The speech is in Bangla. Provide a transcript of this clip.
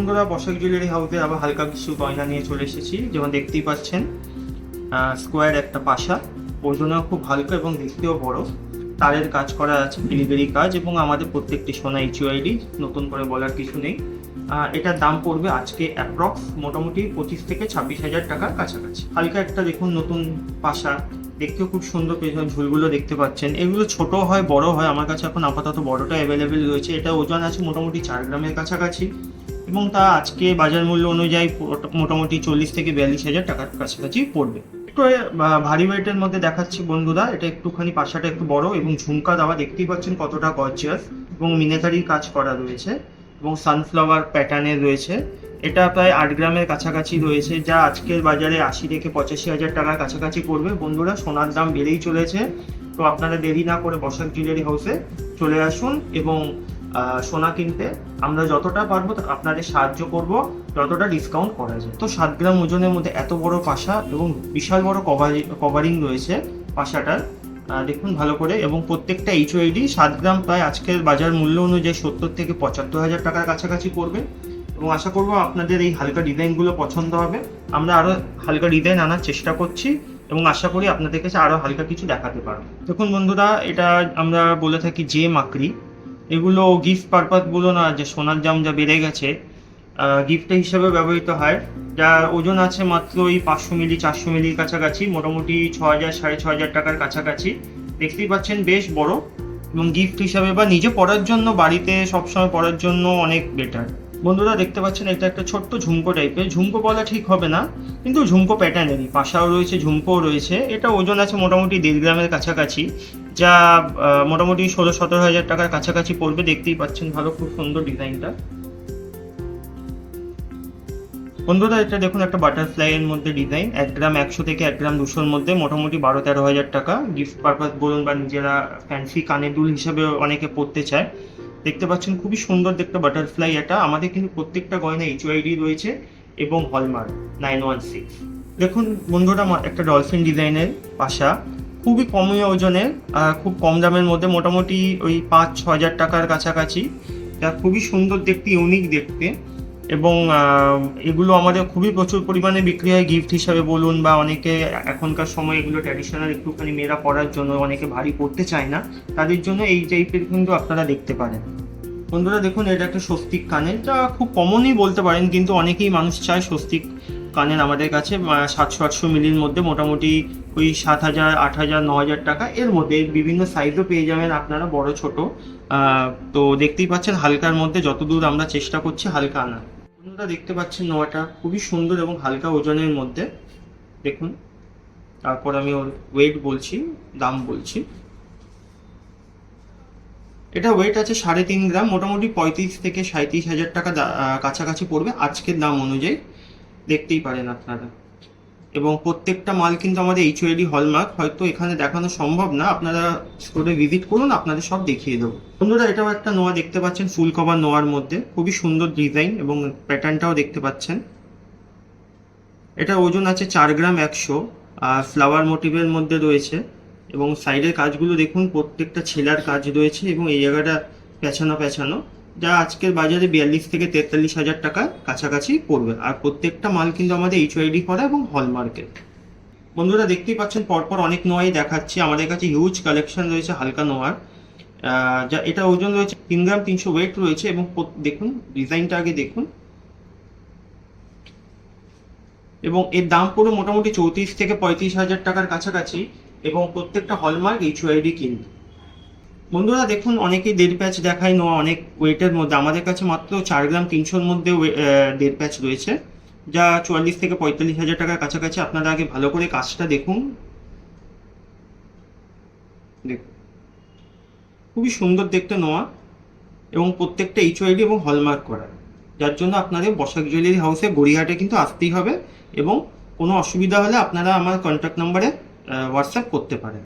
বন্ধুরা, বসাক জুয়েলারি হাউসে আবার হালকা কিছু গয়না নিয়ে চলে এসেছি। যেমন দেখতেই পাচ্ছেন, স্কোয়ার একটা পাশা, ওজনেও খুব হালকা এবং দেখতেও বড়। তারের কাজ করা আছে, ডেলিভারি কাজ, এবং আমাদের প্রত্যেকটি সোনা এইচইউআইডি, নতুন করে বলার কিছু নেই। এটার দাম পড়বে আজকে অ্যাপ্রক্স মোটামুটি 25 থেকে 26 হাজার টাকার কাছাকাছি। হালকা একটা দেখুন নতুন পাশা, দেখতেও খুব সুন্দর। পেছনে ঝুলগুলো দেখতে পাচ্ছেন, এগুলো ছোট হয় বড় হয়, আমার কাছে এখন আপাতত বড়টা অ্যাভেলেবেল রয়েছে। এটা ওজন আছে মোটামুটি 4 গ্রামের কাছাকাছি, এবং তা আজকে বাজার মূল্য অনুযায়ী মোটামুটি 40 থেকে 42 হাজার টাকার কাছাকাছি পড়বে। একটু ভারী ওয়েটের মধ্যে দেখাচ্ছি বন্ধুরা। এটা একটুখানি পাশাটা একটু বড় এবং ঝুমকা দেওয়া, দেখতেই পাচ্ছেন কতটা গর্জিয়াস, এবং মিনাকারি কাজ করা রয়েছে এবং সানফ্লাওয়ার প্যাটার্নের রয়েছে। এটা প্রায় 8 গ্রামের কাছাকাছি রয়েছে, যা আজকের বাজারে 80 থেকে 85 হাজার টাকার কাছাকাছি পড়বে। বন্ধুরা, সোনার দাম বেড়েই চলেছে, তো আপনারা দেরি না করে বসাক জুয়েলারি হাউসে চলে আসুন এবং সোনা কিনতে আমরা যতটা পারবো আপনাদের সাহায্য করব, যতটা ডিসকাউন্ট করা যায়। তো 7 গ্রাম ওজনের মধ্যে এত বড় পাশা এবং বিশাল বড় কভারিং রয়েছে পাশাটার, দেখুন ভালো করে। এবং প্রত্যেকটা এইচওআইডি 7 গ্রাম প্রায় আজকের বাজার মূল্য অনুযায়ী 70 থেকে 75 হাজার টাকার কাছাকাছি পড়বে। এবং আশা করবো আপনাদের এই হালকা ডিজাইনগুলো পছন্দ হবে। আমরা আরও হালকা ডিজাইন আনার চেষ্টা করছি এবং আশা করি আপনাদের কাছে আরও হালকা কিছু দেখাতে পারবো। দেখুন বন্ধুরা, এটা আমরা বলে থাকি যে মাকড়ি, এগুলো গিফট পারপাস বলো না, যে সোনার দাম যা বেড়ে গেছে, গিফট হিসাবে ব্যবহৃত হয়। যার ওজন আছে মাত্র এই 500 মিলি 400 মিলির কাছাকাছি, মোটামুটি 6000 6500 টাকার কাছাকাছি। দেখতেই পাচ্ছেন বেশ বড়, এবং গিফট হিসাবে বা নিজে পরার জন্য, বাড়িতে সবসময় পরার জন্য অনেক বেটার। বন্ধুরা দেখতে পাচ্ছেন, এটা একটা ছোট্ট ঝুমকো টাইপের, ঝুমকো বলা ঠিক হবে না, কিন্তু ঝুমকো প্যাটার্নেরই, পাশাও রয়েছে ঝুমকোও রয়েছে। এটা ওজন আছে মোটামুটি 1.5 গ্রামের কাছাকাছি, যা মোটামুটি 16-17 হাজার টাকার কাছাকাছি পড়বে। দেখতেই পাচ্ছেন ভালো, খুব সুন্দর ডিজাইনটা। বন্ধুরা, এটা দেখুন একটা বাটারফ্লাই এর মধ্যে ডিজাইন, 1 গ্রাম 100 থেকে 1 গ্রাম 200-র মধ্যে, মোটামুটি 12-13 হাজার টাকা। গিফট পারপাস বলুন বা নিজেরা ফ্যান্সি কানের দুল হিসেবে অনেকে পড়তে চায়। দেখতে পাচ্ছেন খুবই সুন্দর দেখতে বাটারফ্লাই। এটা আমাদের কিন্তু প্রত্যেকটা গয়না এইচওআইডি রয়েছে এবং হলমার্ক 916। দেখুন বন্ধুরা, একটা ডলফিন ডিজাইনের পাশা, খুবই কম ওজনের, খুব কম দামের মধ্যে, মোটামুটি ওই 5-6 হাজার টাকার কাছাকাছি। যা খুবই সুন্দর দেখতে, ইউনিক দেখতে, এবং এগুলো আমাদের খুবই প্রচুর পরিমাণে বিক্রি হয় গিফট হিসাবে বলুন, বা অনেকে এখনকার সময় এগুলো ট্র্যাডিশনাল একটুখানি মেয়েরা পরার জন্য, অনেকে ভারী পড়তে চায় না, তাদের জন্য এই টাইপের কিন্তু আপনারা দেখতে পারেন। বন্ধুরা দেখুন, এটা একটা স্বস্তিক কানের, যা খুব কমনই বলতে পারেন, কিন্তু অনেকেই মানুষ চায় স্বস্তিক কানের। আমাদের কাছে 700-800 মিলির মধ্যে, মোটামুটি ওই 7,000 8,000 9,000 টাকা এর মধ্যে। বিভিন্ন সাইজও পেয়ে যাবেন আপনারা, বড় ছোট। তো দেখতেই পাচ্ছেন হালকার মধ্যে, যতদূর আমরা চেষ্টা করছি হালকা আনার। বন্ধুরা দেখতে পাচ্ছেন নোয়াটা খুবই সুন্দর এবং হালকা ওজনের মধ্যে, দেখুন। তারপর আমি ওর ওয়েট বলছি, দাম বলছি। এটা ওয়েট আছে 3.5 গ্রাম, মোটামুটি 35 থেকে 37 হাজার টাকা কাছাকাছি পড়বে আজকের দাম অনুযায়ী, দেখতেই পারেন আপনারা। এবং প্রত্যেকটা মাল কিন্তু আমাদের এইচওআইডি হলমার্ক, হয়তো এখানে দেখানো সম্ভব না, আপনারা স্টোরে ভিজিট করুন, আপনাদের সব দেখিয়ে দেবো। বন্ধুরা, এটাও একটা নোয়া দেখতে পাচ্ছেন, ফুল কভার নোয়ার মধ্যে, খুবই সুন্দর ডিজাইন এবং প্যাটার্নটাও দেখতে পাচ্ছেন। এটা ওজন আছে 4 গ্রাম 100, আর ফ্লাওয়ার মোটিভের মধ্যে রয়েছে, এবং সাইডের কাজগুলো দেখুন, প্রত্যেকটা ছেলার কাজ রয়েছে, এবং এই জায়গাটা পেছানো, যা আজকের বাজারে 42 থেকে 43 হাজার টাকা কাছাকাছি পড়বে। আর প্রত্যেকটা মাল কিন্তু আমাদের এইচওআইডি করা এবং হলমার্কের। বন্ধুরা দেখতেই পাচ্ছেন, পরপর অনেক নোয়াই দেখাচ্ছি। আমাদের কাছে হিউজ কালেকশন রয়েছে হালকা নোয়ার, যা এটা ওজন রয়েছে 3 গ্রাম 300 ওয়েট রয়েছে। এবং দেখুন ডিজাইনটা আগে দেখুন, এবং এর দাম পুরো মোটামুটি 34 থেকে 35 হাজার টাকার কাছাকাছি, এবং প্রত্যেকটা হলমার্ক এইচওআইডি কিন্তু। বন্ধুরা দেখুন, অনেকেই 1.5 প্যাচ দেখায় নোয়া অনেক ওয়েটের মধ্যে, আমাদের কাছে মাত্র 4 গ্রাম 300-র মধ্যে 1.5 প্যাচ রয়েছে, যা 44 থেকে 45 হাজার টাকার কাছাকাছি। আপনারা আগে ভালো করে কাজটা দেখুন, খুবই সুন্দর দেখতে নোয়া, এবং প্রত্যেকটা এইচওআইডি এবং হলমার্ক করা, যার জন্য আপনাদের বসাক জুয়েলারি হাউসে গড়িয়াহাটে কিন্তু আসতেই হবে। এবং কোনো অসুবিধা হলে আপনারা আমার কন্ট্যাক্ট নাম্বারে হোয়াটসঅ্যাপ করতে পারেন।